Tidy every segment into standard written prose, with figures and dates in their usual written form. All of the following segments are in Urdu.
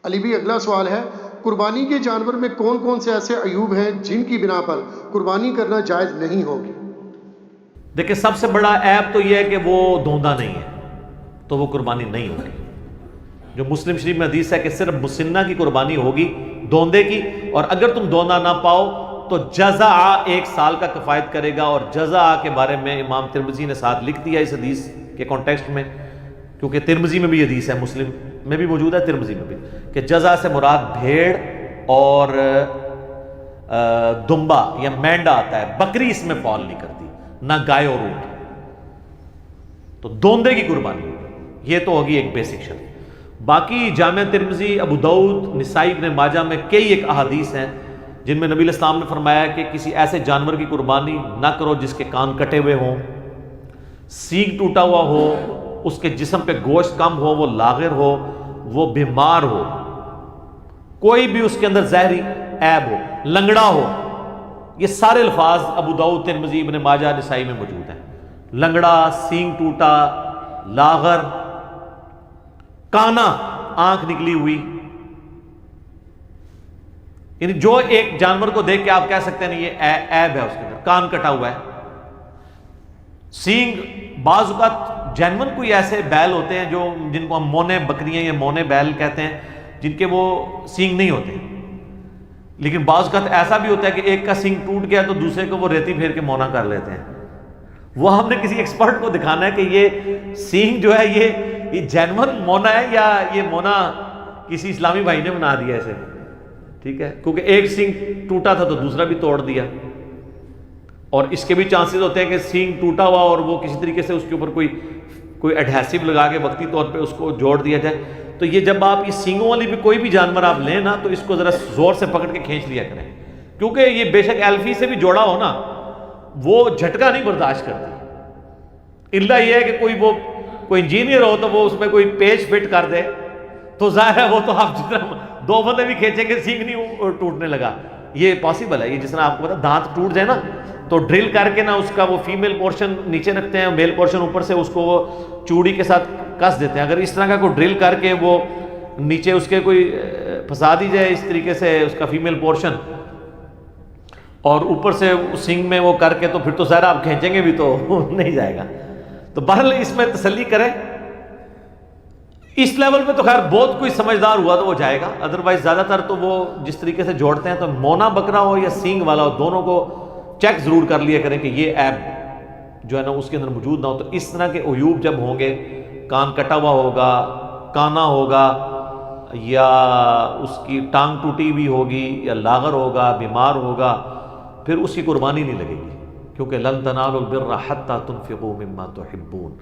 علی بھی اگلا سوال ہے، قربانی کے جانور میں کون کون سے ایسے عیوب ہیں جن کی بنا پر قربانی کرنا جائز نہیں ہوگی؟ دیکھیں، سب سے بڑا عیب تو یہ ہے کہ وہ دوندا نہیں ہے، تو وہ قربانی نہیں ہوگی۔ جو مسلم شریف میں حدیث ہے کہ صرف مسنہ کی قربانی ہوگی، دوندے کی، اور اگر تم دوندا نہ پاؤ تو جزع 1 سال کا کفایت کرے گا۔ اور جزع کے بارے میں امام ترمذی نے ساتھ لکھ دیا اس حدیث کے کانٹیکسٹ میں، کیونکہ ترمذی میں بھی حدیث ہے، مسلم میں بھی موجود ہے، ترمذی میں بھی، کہ جزع سے مراد بھیڑ اور دمبا یا مینڈا آتا ہے، بکری اس میں فال نہیں کرتی، نہ گائے اور اونٹ، تو دوندے کی قربانی ہوگی۔ یہ تو ہوگی ایک بیسک شرط۔ باقی جامع ترمذی، ابو داؤد، نسائی، ابن ماجہ میں کئی ایک احادیث ہیں جن میں نبی علیہ السلام نے فرمایا کہ کسی ایسے جانور کی قربانی نہ کرو جس کے کان کٹے ہوئے ہوں، سینگ ٹوٹا ہوا ہو، اس کے جسم پہ گوشت کم ہو، وہ لاغر ہو، وہ بیمار ہو، کوئی بھی اس کے اندر زہری عیب ہو، لنگڑا ہو۔ یہ سارے الفاظ ابو داؤد، ترمذی، ابن ماجہ، نسائی میں موجود ہیں۔ لنگڑا، سینگ ٹوٹا، لاغر، کانا، آنکھ نکلی ہوئی، یعنی جو ایک جانور کو دیکھ کے آپ کہہ سکتے ہیں یہ عیب ہے اس کے اندر، کان کٹا ہوا ہے۔ سینگ، بعض اوقات جینون کوئی ایسے بیل ہوتے ہیں جو جن کو ہم مونے بکریاں یا مونے بیل کہتے ہیں، جن کے وہ سینگ نہیں ہوتے، لیکن بعض اوقات ایسا بھی ہوتا ہے کہ ایک کا سینگ ٹوٹ گیا تو دوسرے کو وہ ریتی پھیر کے مونا کر لیتے ہیں۔ وہ ہم نے کسی ایکسپرٹ کو دکھانا ہے کہ یہ سینگ جو ہے یہ جینون مونا ہے یا یہ مونا کسی اسلامی بھائی نے بنا دیا اسے، ٹھیک ہے، کیونکہ ایک سینگ ٹوٹا تھا تو دوسرا بھی توڑ دیا۔ اور اس کے بھی چانسز ہوتے ہیں کہ سینگ ٹوٹا ہوا اور وہ کسی طریقے سے اس کے اوپر کوئی ایڈہیسو لگا کے وقتی طور پہ اس کو جوڑ دیا جائے۔ تو یہ جب آپ یہ سینگوں والی بھی کوئی بھی جانور آپ لیں نا تو اس کو ذرا زور سے پکڑ کے کھینچ لیا کریں، کیونکہ یہ بے شک ایلفی سے بھی جوڑا ہو نا وہ جھٹکا نہیں برداشت کرتی، الا یہ ہے کہ کوئی انجینئر ہو تو وہ اس میں کوئی پیچ فٹ کر دے تو ظاہر ہے وہ تو آپ جتنا 2 بندے بھی کھینچیں گے سینگ نہیں ٹوٹنے لگا، یہ پاسبل ہے۔ یہ جس طرح آپ کو پتا دانت ٹوٹ جائے نا تو ڈرل کر کے نا اس کا وہ فیمیل پورشن نیچے رکھتے ہیں، میل پورشن اوپر سے، اس کو وہ چوڑی کے ساتھ کس دیتے ہیں۔ اگر اس طرح کا کوئی ڈرل کر کے وہ نیچے اس کے کوئی پھنسا دی جائے اس طریقے سے اس کا فیمیل پورشن اور اوپر سے سنگ میں وہ کر کے، تو پھر تو ظاہر آپ کھینچیں گے بھی تو نہیں جائے گا۔ تو بہرحال اس میں تسلی کریں، اس لیول پہ تو خیر بہت کوئی سمجھدار ہوا تو وہ جائے گا، ادروائز زیادہ تر تو وہ جس طریقے سے جوڑتے ہیں تو مونا بکرا ہو یا سینگ والا ہو، دونوں کو چیک ضرور کر لیا کریں کہ یہ عیب جو ہے نا اس کے اندر موجود نہ ہو۔ تو اس طرح کے عیوب جب ہوں گے، کان کٹا ہوا ہوگا، کانا ہوگا، یا اس کی ٹانگ ٹوٹی ہوئی ہوگی، یا لاغر ہوگا، بیمار ہوگا، پھر اس کی قربانی نہیں لگے گی، کیونکہ لن تنالوا البر حتی تنفقوا مما تحبون،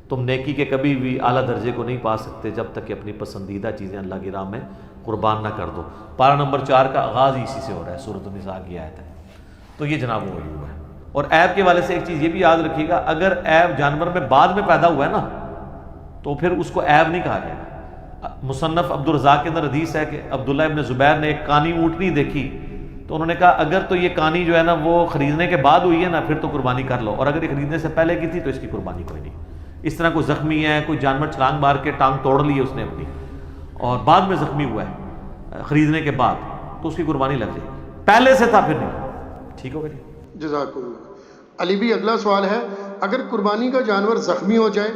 تم نیکی کے کبھی بھی اعلیٰ درجے کو نہیں پا سکتے جب تک کہ اپنی پسندیدہ چیزیں اللہ کی راہ میں قربان نہ کر دو۔ پارہ نمبر 4 کا آغاز ہی اسی سے ہو رہا ہے، سورۃ النساء کی آیت ہے۔ تو یہ جناب وہ عیوب ہے۔ اور عیب کے والے سے ایک چیز یہ بھی یاد رکھیے گا، اگر عیب جانور میں بعد میں پیدا ہوا ہے نا تو پھر اس کو عیب نہیں کہا جائے گا۔ مصنف عبدالرزاق کے اندر حدیث ہے کہ عبداللہ ابن زبیر نے ایک کانی اونٹنی دیکھی تو انہوں نے کہا اگر تو یہ کانی جو ہے نا وہ خریدنے کے بعد ہوئی ہے نا پھر تو قربانی کر لو، اور اگر یہ خریدنے سے پہلے کی تھی تو اس کی قربانی کوئی نہیں۔ اس طرح کوئی زخمی ہے، کوئی جانور چھلانگ مار کے ٹانگ توڑ لی ہے اس نے اپنی اور بعد میں زخمی ہوا ہے خریدنے کے بعد، تو اس کی قربانی لگ جائے گی، پہلے سے تھا پھر نہیں۔ ٹھیک ہوگا جی، جزاک اللہ۔ علی بھی اگلا سوال ہے، اگر قربانی کا جانور زخمی ہو جائے،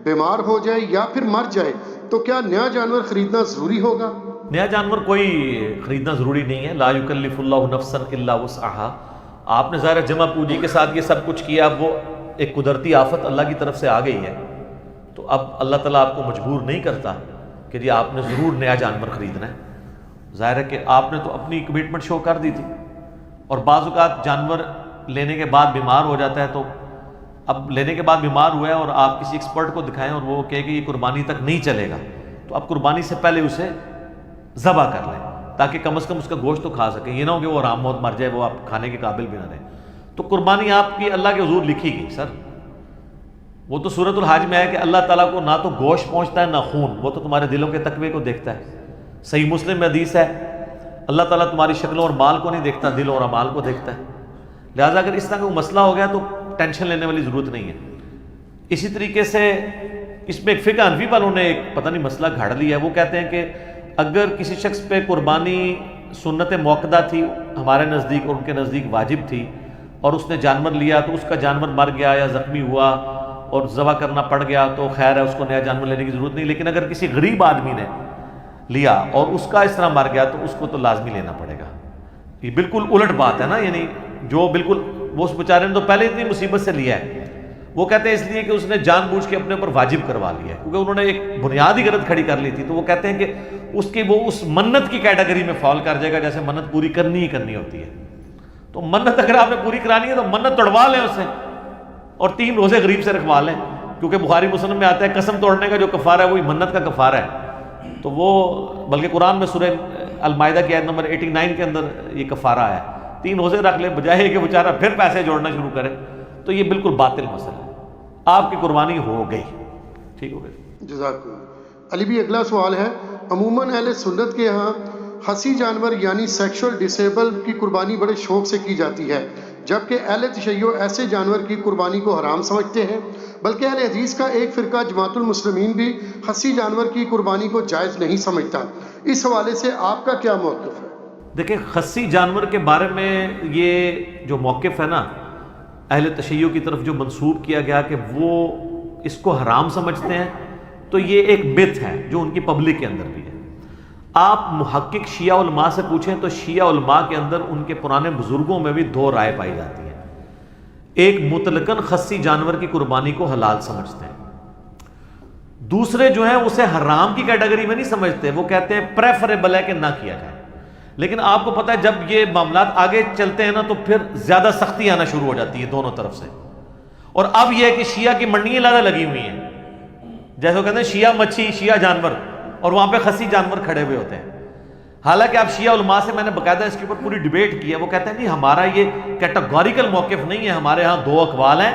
بیمار ہو جائے یا پھر مر جائے تو کیا نیا جانور خریدنا ضروری ہوگا؟ نیا جانور کوئی خریدنا ضروری نہیں ہے، لا یکلف اللہ نفسا الا وسعها۔ آپ نے ظاہر جمع پوجی کے ساتھ یہ سب کچھ کیا، اب وہ ایک قدرتی آفت اللہ کی طرف سے آ گئی ہے تو اب اللہ تعالیٰ آپ کو مجبور نہیں کرتا کہ جی آپ نے ضرور نیا جانور خریدنا ہے۔ ظاہر ہے کہ آپ نے تو اپنی کمٹمنٹ شو کر دی تھی، اور بعض اوقات جانور لینے کے بعد بیمار ہو جاتا ہے، تو اب لینے کے بعد بیمار ہوا ہے اور آپ کسی ایکسپرٹ کو دکھائیں اور وہ کہے کہ یہ قربانی تک نہیں چلے گا، تو اب قربانی سے پہلے اسے ذبح کر لیں تاکہ کم از کم اس کا گوشت تو کھا سکیں، یہ نہ ہو کہ وہ آرام موت مر جائے، وہ آپ کھانے کے قابل بھی نہ رہیں۔ تو قربانی آپ کی اللہ کے حضور لکھی گئی سر، وہ تو سورۃ الحج میں ہے کہ اللہ تعالیٰ کو نہ تو گوشت پہنچتا ہے نہ خون، وہ تو تمہارے دلوں کے تقوی کو دیکھتا ہے۔ صحیح مسلم میں حدیث ہے اللہ تعالیٰ تمہاری شکلوں اور مال کو نہیں دیکھتا، دل اور اعمال کو دیکھتا ہے۔ لہٰذا اگر اس طرح کا مسئلہ ہو گیا تو ٹینشن لینے والی ضرورت نہیں ہے۔ اسی طریقے سے اس میں ایک فقہ حنفی والوں نے ایک پتہ نہیں مسئلہ گھڑ لیا ہے، وہ کہتے ہیں کہ اگر کسی شخص پہ قربانی سنت موقدہ تھی ہمارے نزدیک اور ان کے نزدیک واجب تھی، اور اس نے جانور لیا تو اس کا جانور مر گیا یا زخمی ہوا اور ذبح کرنا پڑ گیا تو خیر ہے، اس کو نیا جانور لینے کی ضرورت نہیں. لیکن اگر کسی غریب آدمی نے لیا اور اس کا اس طرح مر گیا تو اس کو تو لازمی لینا پڑے گا. یہ بالکل الٹ بات ہے نا، یعنی جو بالکل وہ اس بیچارے نے تو پہلے اتنی مصیبت سے لیا ہے، وہ کہتے ہیں اس لیے کہ اس نے جان بوجھ کے اپنے اوپر واجب کروا لیا ہے، کیونکہ انہوں نے ایک بنیادی غلط کھڑی کر لی تھی. تو وہ کہتے ہیں کہ اس کی وہ اس منت کی کیٹیگری میں فال کر جائے گا جیسے منت پوری کرنی ہی کرنی ہوتی ہے. تو منت اگر آپ نے پوری کرانی ہے تو منت توڑوا لیں اس سے اور 3 روزے غریب سے رکھوا لیں، کیونکہ بخاری مسلم میں آتا ہے قسم توڑنے کا جو کفارہ ہے وہی منت کا کفارہ ہے. تو وہ بلکہ قرآن میں سورہ المائدہ کی آیت نمبر 89 کے اندر یہ کفارہ ہے. 3 روزے رکھ لے بجائے کہ بیچارہ پھر پیسے جوڑنا شروع کرے. تو یہ بالکل باطل مسئلہ ہے. آپ کی قربانی ہو گئی، ٹھیک ہو گئی. جزاک اللہ. علی بھی اگلا سوال ہے، عموماً اہل سنت کے ہاں خصی جانور یعنی سیکشول ڈسیبل کی قربانی بڑے شوق سے کی جاتی ہے، جبکہ اہل تشیع ایسے جانور کی قربانی کو حرام سمجھتے ہیں. بلکہ اہل حدیث کا ایک فرقہ جماعت المسلمین بھی خصی جانور کی قربانی کو جائز نہیں سمجھتا. اس حوالے سے آپ کا کیا موقف ہے؟ دیکھیں، خصی جانور کے بارے میں یہ جو موقف ہے نا اہل تشیع کی طرف جو منسوب کیا گیا کہ وہ اس کو حرام سمجھتے ہیں، تو یہ ایک مت ہے جو ان کی پبلک کے اندر بھی ہے. آپ محقق شیعہ علماء سے پوچھیں تو شیعہ علماء کے اندر ان کے پرانے بزرگوں میں بھی 2 رائے پائی جاتی ہیں. ایک مطلقاً خصی جانور کی قربانی کو حلال سمجھتے ہیں، دوسرے جو ہیں اسے حرام کی کیٹیگری میں نہیں سمجھتے، وہ کہتے ہیں پریفریبل ہے کہ نہ کیا جائے. لیکن آپ کو پتہ ہے جب یہ معاملات آگے چلتے ہیں نا تو پھر زیادہ سختی آنا شروع ہو جاتی ہے دونوں طرف سے. اور اب یہ ہے کہ شیعہ کی منڈیاں زیادہ لگی ہوئی ہیں، جیسے وہ کہتے ہیں شیعہ مچھی شیعہ جانور، اور وہاں پہ خصی جانور کھڑے ہوئے ہوتے ہیں. حالانکہ آپ شیعہ علماء سے میں نے باقاعدہ اس کے اوپر پوری ڈیبیٹ کی ہے، وہ کہتے ہیں نہیں ہمارا یہ کیٹیگوریکل موقف نہیں ہے، ہمارے ہاں 2 اقوال ہیں.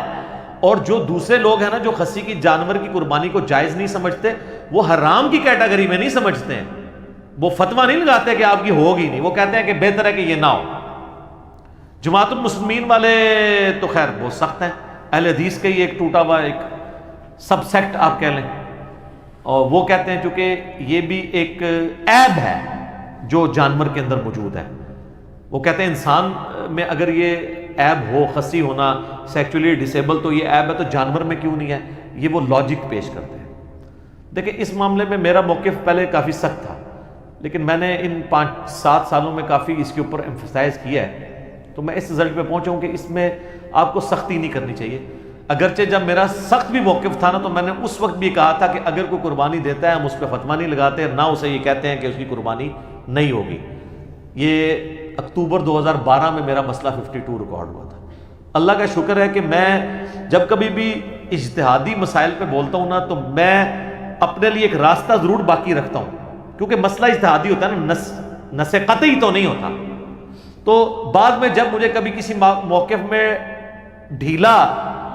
اور جو دوسرے لوگ ہیں نا جو خصی کی جانور کی قربانی کو جائز نہیں سمجھتے، وہ حرام کی کیٹیگری میں نہیں سمجھتے ہیں. وہ فتویٰ نہیں لگاتے کہ آپ کی ہوگی نہیں، وہ کہتے ہیں کہ بہتر ہے کہ یہ نہ ہو. جماعت المسلمین والے تو خیر بہت سخت ہیں، اہل حدیث کا یہ ایک ٹوٹا ہوا ایک سب سیکٹ آپ کہہ لیں، اور وہ کہتے ہیں چونکہ یہ بھی ایک عیب ہے جو جانور کے اندر موجود ہے. وہ کہتے ہیں انسان میں اگر یہ عیب ہو، خصی ہونا، سیکچولی ڈسیبل، تو یہ عیب ہے تو جانور میں کیوں نہیں ہے؟ یہ وہ لاجک پیش کرتے ہیں. دیکھیں اس معاملے میں میرا موقف پہلے کافی سخت تھا، لیکن میں نے ان 5-7 سالوں میں کافی اس کے اوپر ایمفسائز کیا ہے، تو میں اس رزلٹ پہ پہنچا ہوں کہ اس میں آپ کو سختی نہیں کرنی چاہیے. اگرچہ جب میرا سخت بھی موقف تھا نا تو میں نے اس وقت بھی کہا تھا کہ اگر کوئی قربانی دیتا ہے ہم اس پہ فتویٰ نہیں لگاتے، نہ اسے یہ کہتے ہیں کہ اس کی قربانی نہیں ہوگی. یہ اکتوبر 2012 میں میرا مسئلہ 52 ریکارڈ ہوا تھا. اللہ کا شکر ہے کہ میں جب کبھی بھی اجتہادی مسائل پہ بولتا ہوں نا تو میں اپنے لیے ایک راستہ ضرور باقی رکھتا ہوں، کیونکہ مسئلہ اجتہادی ہوتا ہے نا، نس قطعی تو نہیں ہوتا. تو بعد میں جب مجھے کبھی کسی موقف میں ڈھیلا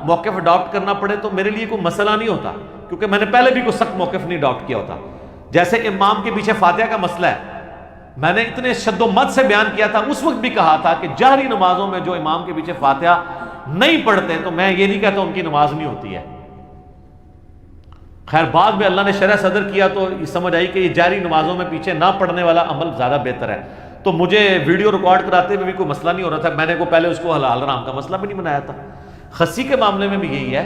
موقف اڈاپٹ کرنا پڑے تو میرے لیے کوئی مسئلہ نہیں ہوتا، کیونکہ میں نے پہلے بھی کوئی سخت موقف نہیں اڈاپٹ کیا ہوتا. جیسے امام کے پیچھے فاتحہ کا مسئلہ ہے، میں نے اتنے شد و مت سے بیان کیا تھا، اس وقت بھی کہا تھا کہ جہری نمازوں میں جو امام کے پیچھے فاتحہ نہیں پڑھتے تو میں یہ نہیں کہتا ان کی نماز نہیں ہوتی ہے. خیر بعد میں اللہ نے شرح صدر کیا تو سمجھ آئی کہ یہ جہری نمازوں میں پیچھے نہ پڑھنے والا عمل زیادہ بہتر ہے. تو مجھے ویڈیو ریکارڈ کراتے ہوئے بھی کوئی مسئلہ نہیں ہو رہا تھا، میں نے پہلے اس کو حلال حرام کا مسئلہ بھی نہیں بنایا تھا. خصی کے معاملے میں بھی یہی ہے.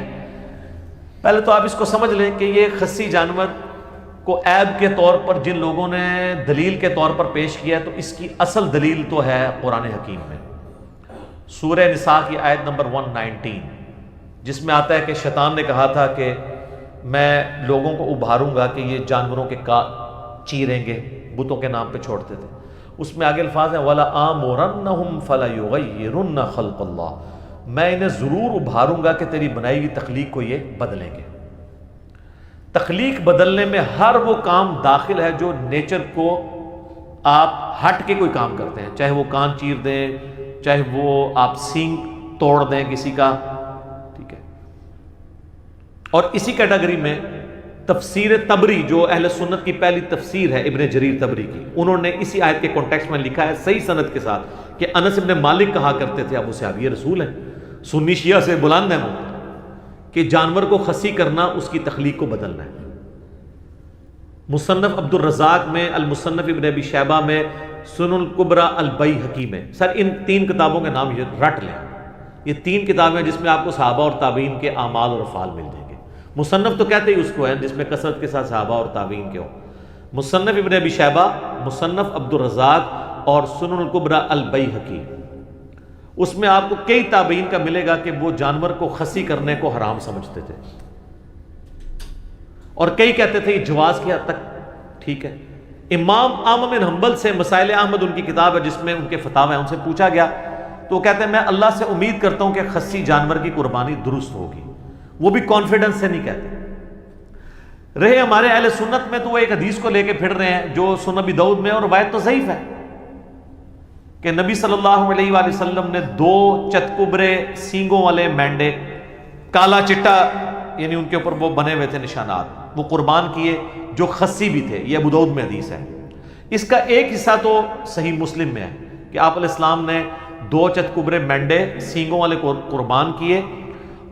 پہلے تو آپ اس کو سمجھ لیں کہ یہ خصی جانور کو عیب کے طور پر جن لوگوں نے دلیل کے طور پر پیش کیا ہے تو اس کی اصل دلیل تو ہے قرآن حکیم میں، سورہ نساء کی آیت نمبر 119، جس میں آتا ہے کہ شیطان نے کہا تھا کہ میں لوگوں کو ابھاروں گا کہ یہ جانوروں کے چیریں گے، بتوں کے نام پہ چھوڑتے تھے. اس میں آگے الفاظ ہیں وَلَآمُرَنَّهُمْ فَلَيُغَيِّرُنَّ خَلْقَ اللَّهِ، میں انہیں ضرور ابھاروں گا کہ تیری بنائی ہوئی تخلیق کو یہ بدلیں گے. تخلیق بدلنے میں ہر وہ کام داخل ہے جو نیچر کو آپ ہٹ کے کوئی کام کرتے ہیں، چاہے وہ کان چیر دیں، چاہے وہ آپ سینگ توڑ دیں کسی کا، ٹھیک ہے. اور اسی کیٹیگری میں تفسیر طبری جو اہل سنت کی پہلی تفسیر ہے ابن جریر طبری کی، انہوں نے اسی آیت کے کانٹیکسٹ میں لکھا ہے صحیح سند کے ساتھ کہ انس ابن مالک کہا کرتے تھے، ابو صحابی رسول ہیں، سنی شیعہ سے بلند ہیں وہ، کہ جانور کو خصی کرنا اس کی تخلیق کو بدلنا ہے. مصنف عبد الرزاق میں، المصنف ابن ابی شیبہ میں، سنن الکبری البیہقی میں. سر ان 3 کتابوں کے نام یہ رٹ لیں. یہ 3 کتابیں جس میں آپ کو صحابہ اور تابعین کے اعمال اور افعال مل جائیں گے. مصنف تو کہتے ہی اس کو ہے جس میں کثرت کے ساتھ صحابہ اور تابعین کے ہو. مصنف ابن ابی شیبہ، مصنف عبد الرزاق اور سنن الکبری البیہقی. اس میں آپ کو کئی تابعین کا ملے گا کہ وہ جانور کو خصی کرنے کو حرام سمجھتے تھے، اور کئی کہتے تھے یہ جواز کی حد تک ٹھیک ہے. امام احمد بن حنبل سے مسائل احمد ان کی کتاب ہے جس میں ان کے فتاوی ہیں، ان سے پوچھا گیا تو وہ کہتے ہیں میں اللہ سے امید کرتا ہوں کہ خصی جانور کی قربانی درست ہوگی. وہ بھی کانفیڈنس سے نہیں کہتے. رہے ہمارے اہل سنت میں تو وہ ایک حدیث کو لے کے پھر رہے ہیں جو سنن ابی داؤد میں، اور روایت تو ضعیف ہے کہ نبی صلی اللہ علیہ وآلہ وسلم نے 2 چتکبرے سینگوں والے مینڈے، کالا چٹا یعنی ان کے اوپر وہ بنے ہوئے تھے نشانات، وہ قربان کیے جو خصی بھی تھے. یہ ابو داؤد میں حدیث ہے. اس کا ایک حصہ تو صحیح مسلم میں ہے کہ آپ علیہ السلام نے 2 چتکبرے مینڈے سینگوں والے قربان کیے،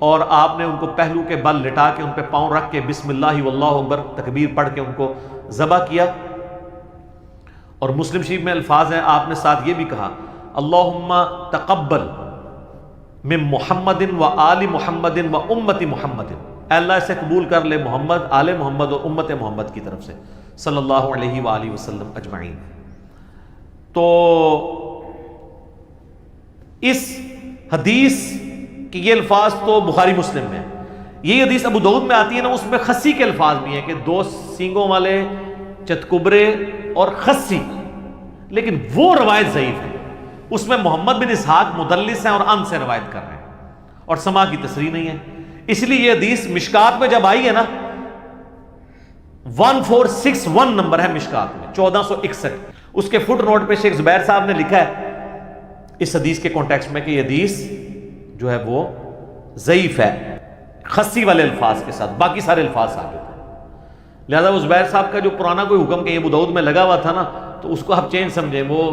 اور آپ نے ان کو پہلو کے بل لٹا کے ان پہ پاؤں رکھ کے بسم اللہ واللہ اکبر تکبیر پڑھ کے ان کو ذبح کیا. اور مسلم شریف میں الفاظ ہیں، آپ نے ساتھ یہ بھی کہا اللہم تقبل من محمد و آل محمد و امت محمد، اے اللہ اسے قبول کر لے محمد، آل محمد اور امت محمد کی طرف سے صلی اللہ علیہ وآلہ وسلم اجمعین. تو اس حدیث کہ یہ الفاظ تو بخاری مسلم میں، یہ حدیث ابو داؤد میں آتی ہے نا، اس میں خصی کے الفاظ بھی ہیں کہ 2 سینگوں والے چتکبرے اور خصی، لیکن وہ روایت ضعیف ہے. اس میں محمد بن اسحاق مدلس ہیں اور ان سے روایت کر رہے ہیں اور سما کی تصریح نہیں ہے. اس لیے یہ حدیث مشکات میں جب آئی ہے نا، 1461 نمبر ہے مشکات میں، 1461. اس کے فٹ نوٹ پہ شیخ زبیر صاحب نے لکھا ہے اس حدیث کے کانٹیکسٹ میں کہ یہ حدیث جو ہے وہ ضعیف ہے خصی والے الفاظ کے ساتھ، باقی سارے الفاظ ثابت ہیں. لہذا وہ زبیر صاحب کا جو پرانا کوئی حکم کہ یہ ابو داؤد میں لگا ہوا تھا نا، تو اس کو آپ چینج سمجھیں. وہ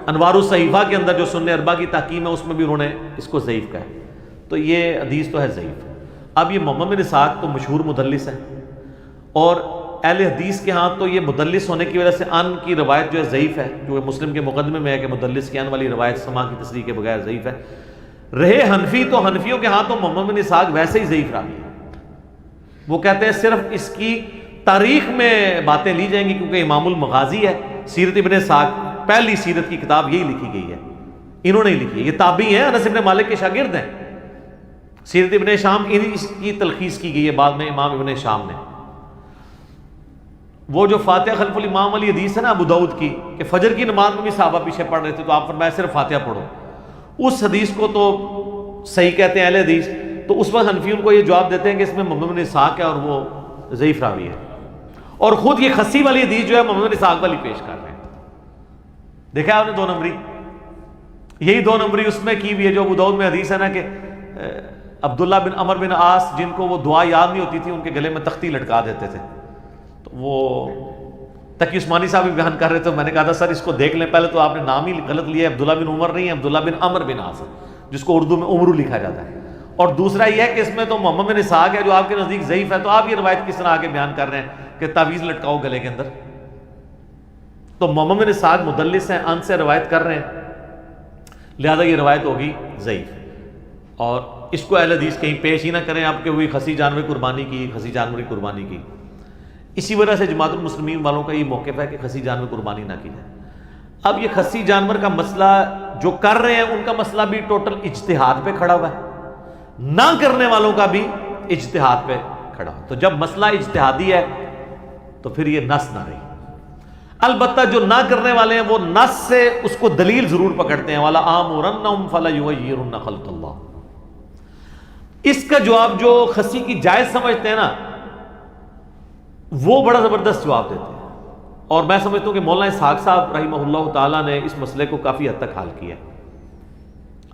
انوار الصحیفہ کے اندر جو سنن اربعہ کی تحکیم ہے اس میں بھی انہوں نے اس کو ضعیف کہا ہے. تو یہ حدیث تو ہے ضعیف. اب یہ محمد بن اسحاق تو مشہور مدلس ہے، اور اہل حدیث کے ہاں تو یہ مدلس ہونے کی وجہ سے ان کی روایت جو ہے ضعیف ہے، جو مسلم کے مقدمے میں ہے کہ مدلس کی ان والی روایت سما کی تصریح کے بغیر ضعیف ہے. رہے حنفی تو حنفیوں کے ہاں تو محمد بن اسحاق ویسے ہی ضعیف راوی ہے. وہ کہتے ہیں صرف اس کی تاریخ میں باتیں لی جائیں گی کیونکہ امام المغازی ہے. سیرت ابن اسحاق پہلی سیرت کی کتاب یہی لکھی گئی ہے، انہوں نے ہی لکھی ہے. یہ تابعی ہیں، انس بن مالک کے شاگرد ہیں. سیرت ابن شام اس کی تلخیص کی گئی ہے بعد میں امام ابن شام نے. وہ جو فاتحہ خلف الامام والی حدیث ہے نا ابو داؤد کی کہ فجر کی نماز میں بھی صحابہ پیچھے پڑھ رہے تھے تو آپ فرمایا صرف فاتحہ پڑھو، اس حدیث کو تو صحیح کہتے ہیں اہل حدیث. تو اس وقت حنفی ان کو یہ جواب دیتے ہیں کہ اس میں محمد بن اسحاق ہے اور وہ ضعیف راوی ہے، اور خود یہ خصی والی حدیث جو ہے محمد بن اسحاق والی پیش کر رہے ہیں. دیکھا ہے آپ نے 2 نمبری، یہی 2 نمبری اس میں کی بھی ہے جو ابو داؤد میں حدیث ہے نا کہ عبداللہ بن عمر بن عاص جن کو وہ دعا یاد نہیں ہوتی تھی ان کے گلے میں تختی لٹکا دیتے تھے. تو وہ تقی عثمانی صاحب بھی بیان کر رہے تھے، میں نے کہا تھا سر اس کو دیکھ لیں، پہلے تو آپ نے نام ہی غلط لیا ہے، عبداللہ بن عمر نہیں ہے، عبداللہ بن عمر بن عاص جس کو اردو میں عمرو لکھا جاتا ہے. اور دوسرا یہ ہے کہ اس میں تو محمد بن اسحاق ہے جو آپ کے نزدیک ضعیف ہے، تو آپ یہ روایت کس طرح آگے بیان کر رہے ہیں کہ تعویذ لٹکاؤ گلے کے اندر. تو محمد بن اسحاق مدلس ہیں، ان سے روایت کر رہے ہیں، لہذا یہ روایت ہوگی ضعیف. اور اس کو اہل حدیث کہیں پیش ہی نہ کریں آپ کہ وہی خصی جانور قربانی کی، خصی جانور کی قربانی کی. اسی وجہ سے جماعت المسلمین والوں کا یہ موقف ہے کہ خصی جانور قربانی نہ کی جائے. اب یہ خصی جانور کا مسئلہ جو کر رہے ہیں ان کا مسئلہ بھی ٹوٹل اجتہاد پہ کھڑا ہوا ہے، نہ کرنے والوں کا بھی اجتہاد پہ کھڑا ہوا. تو جب مسئلہ اجتہادی ہے تو پھر یہ نص نہ رہی. البتہ جو نہ کرنے والے ہیں وہ نص سے اس کو دلیل ضرور پکڑتے ہیں، والا آمرنہم فلیغیرن خلق اللہ. اس کا جواب جو خصی کی جائز سمجھتے ہیں نا وہ بڑا زبردست جواب دیتے ہیں. اور میں سمجھتا ہوں کہ مولانا اسحاق صاحب رحمہ اللہ تعالیٰ نے اس مسئلے کو کافی حد تک حل کیا.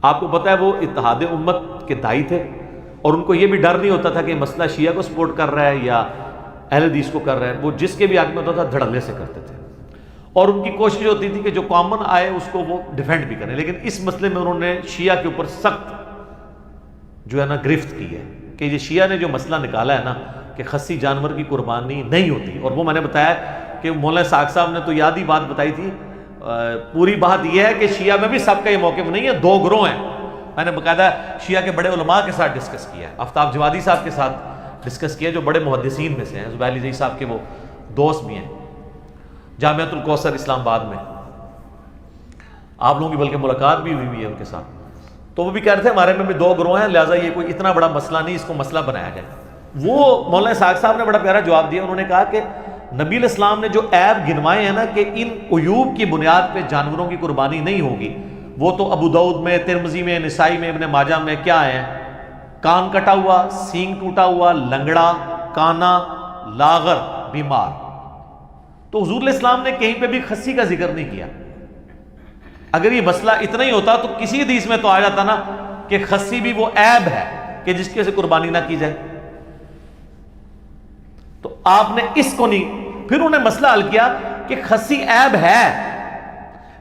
آپ کو پتہ ہے وہ اتحاد امت کے داعی تھے اور ان کو یہ بھی ڈر نہیں ہوتا تھا کہ مسئلہ شیعہ کو سپورٹ کر رہا ہے یا اہل حدیث کو کر رہا ہے. وہ جس کے بھی حق میں ہوتا تھا دھڑلے سے کرتے تھے اور ان کی کوشش ہوتی تھی کہ جو کامن آئے اس کو وہ ڈیفینڈ بھی کریں. لیکن اس مسئلے میں انہوں نے شیعہ کے اوپر سخت جو ہے نا گرفت کی ہے کہ یہ شیعہ نے جو مسئلہ نکالا ہے نا کہ خصی جانور کی قربانی نہیں ہوتی. اور وہ میں نے بتایا کہ مولانا ساق صاحب نے تو یاد ہی بات بتائی تھی. پوری بات یہ ہے کہ شیعہ میں بھی سب کا یہ موقف نہیں ہے, دو گروہ ہیں. میں نے باقاعدہ شیعہ کے بڑے علماء کے ساتھ ڈسکس کیا ہے, آفتاب جوادی صاحب کے ساتھ ڈسکس کیا, جو بڑے محدثین میں سے ہیں, زبیر علی زئی صاحب کے وہ دوست بھی ہیں, جامعۃ الکوثر اسلام آباد میں آپ لوگوں کی بلکہ ملاقات بھی ہوئی ہے ان کے ساتھ. تو وہ بھی کہہ رہے تھے ہمارے میں بھی دو گروہ ہیں, لہٰذا یہ کوئی اتنا بڑا مسئلہ نہیں, اس کو مسئلہ بنایا جائے. وہ مولانا ساق صاحب نے بڑا پیارا جواب دیا. انہوں نے کہا کہ نبی علیہ السلام نے جو عیب گنوائے ہیں نا کہ ان عیوب کی بنیاد پہ جانوروں کی قربانی نہیں ہوگی, وہ تو ابو داؤد میں, ترمذی میں, نسائی میں, ابن ماجہ میں کیا ہیں؟ کان کٹا ہوا, سینگ ٹوٹا ہوا, لنگڑا, کانا, لاغر, بیمار. تو حضور علیہ السلام نے کہیں پہ بھی خصی کا ذکر نہیں کیا. اگر یہ مسئلہ اتنا ہی ہوتا تو کسی حدیث میں تو آ جاتا نا کہ خصی بھی وہ عیب ہے کہ جس کی وجہ سے قربانی نہ کی جائے. تو آپ نے اس کو نہیں, پھر انہوں نے مسئلہ حل کیا کہ خصی عیب ہے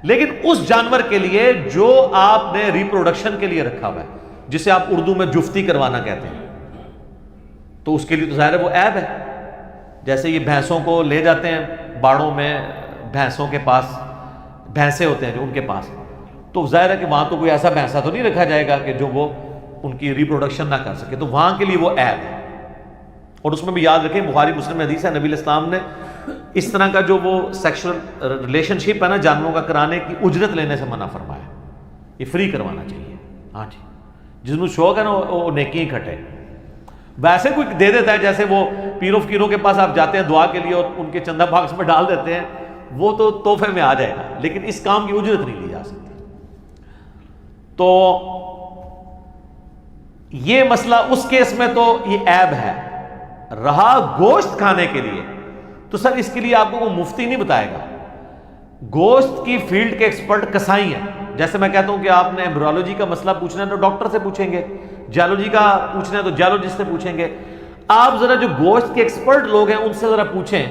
لیکن اس جانور کے لیے جو آپ نے ریپروڈکشن کے لیے رکھا ہوا ہے, جسے آپ اردو میں جفتی کروانا کہتے ہیں, تو اس کے لیے تو ظاہر ہے وہ عیب ہے. جیسے یہ بھینسوں کو لے جاتے ہیں باڑوں میں, بھینسوں کے پاس بھینسیں ہوتے ہیں جو ان کے پاس, تو ظاہر ہے کہ وہاں تو کوئی ایسا بھینسا تو نہیں رکھا جائے گا کہ جو وہ ان کی ریپروڈکشن نہ کر سکے, تو وہاں کے لیے وہ عیب ہے. اور اس میں بھی یاد رکھیں بخاری مسلم میں حدیث ہے, نبی علیہ السلام نے اس طرح کا جو وہ سیکشل ریلیشن شپ ہے نا جانوروں کا کرانے کی اجرت لینے سے منع فرمایا, یہ فری کروانا چاہیے. ہاں جی, جس کو شوق ہے نا وہ نیکی کھٹے. ویسے کوئی دے دیتا ہے, جیسے وہ پیر و فقیروں کے پاس آپ جاتے ہیں دعا کے لیے اور ان کے چندہ باکس میں ڈال دیتے ہیں, وہ تو تحفے میں آ جائے گا, لیکن اس کام کی اجرت نہیں لی جا سکتی. تو یہ مسئلہ اس کیس میں تو یہ عیب ہے. رہا گوشت کھانے کے لیے, تو سر اس کے لیے آپ کو وہ مفتی نہیں بتائے گا. گوشت کی فیلڈ کے ایکسپرٹ کسائی ہیں. جیسے میں کہتا ہوں کہ آپ نے ایمبریولوجی کا مسئلہ پوچھنا ہے تو ڈاکٹر سے پوچھیں گے, جیولوجی کا پوچھنا ہے تو جیولوجسٹ سے پوچھیں گے. آپ ذرا جو گوشت کے ایکسپرٹ لوگ ہیں ان سے ذرا پوچھیں